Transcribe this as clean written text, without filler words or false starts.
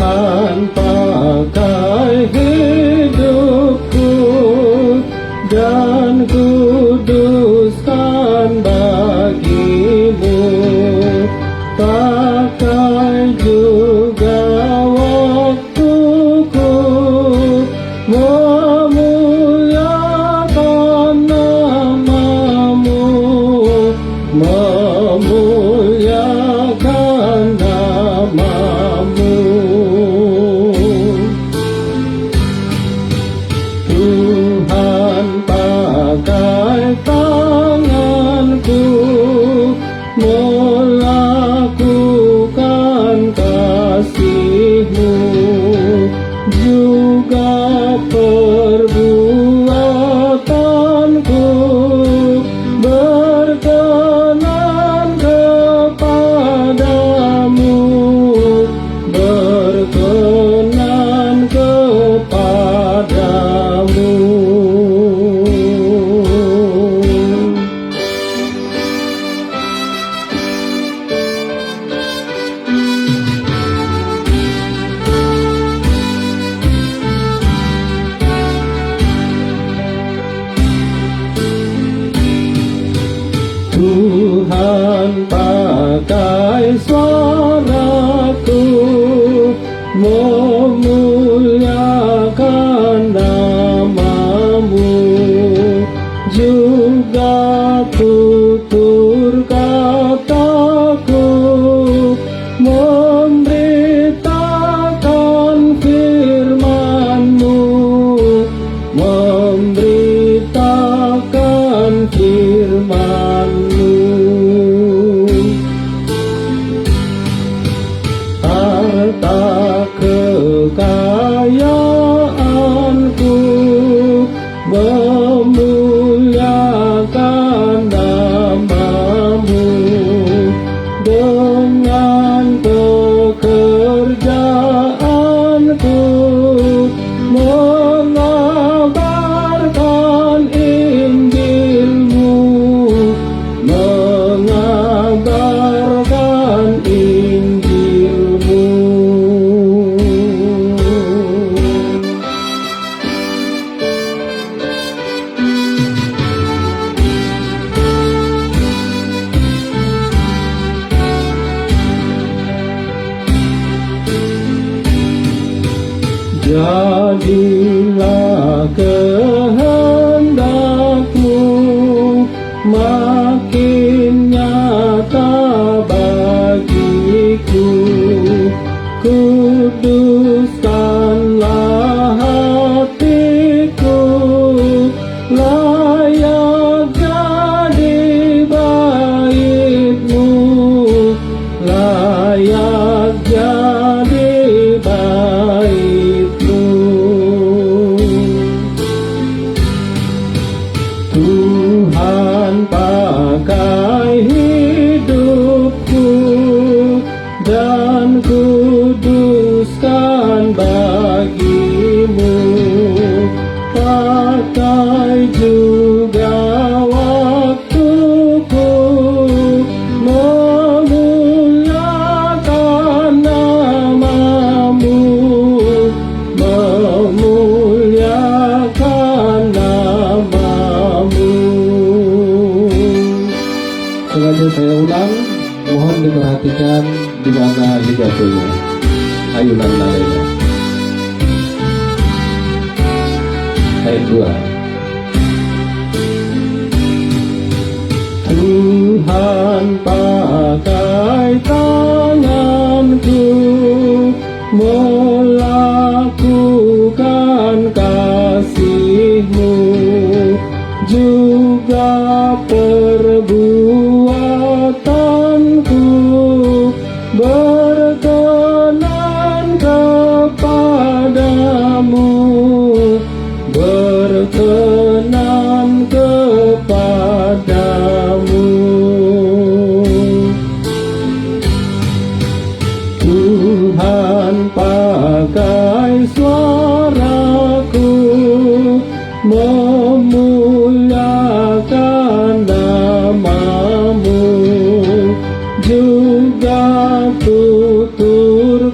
Tuhan pakai hidupku dan kuduskan bagimu, pakai juga waktuku memuliakan namamu, memuliakan namamu. Tuhan pakai tanganku melakukan kasih-Mu, juga perbuatanku berkenan kepadamu, berkenan kepadamu. Tuhan pakai suaraku memuliakan namamu, juga tutur kataku memberitakan firman-Mu, memberitakan firman-Mu. Harta kekayaanku memuliakan namamu, dengan pekerjaanku mengabarkan Injil-Mu, mengabarkan Injil-Mu. Jadilah kehendak-Mu makin nyata bagiku, kuduskanlah hatiku layak jadi bait-Mu, layak jadi bait-Mu. Tuhan pakai hidupku dan kuduskan bagimu, pakai juga waktuku memuliakan namamu, memuliakan namamu. Sengaja saya ulang, mohon diperhatikan di mana ligatunya, ayunan nadanya. Ayat 2. Tuhan pakai tanganku melakukan kasih-Mu, juga perbuatanku berkenan kepadamu, berkenan kepadamu. Tuhan pakai suaraku memuliakan namamu, juga tutur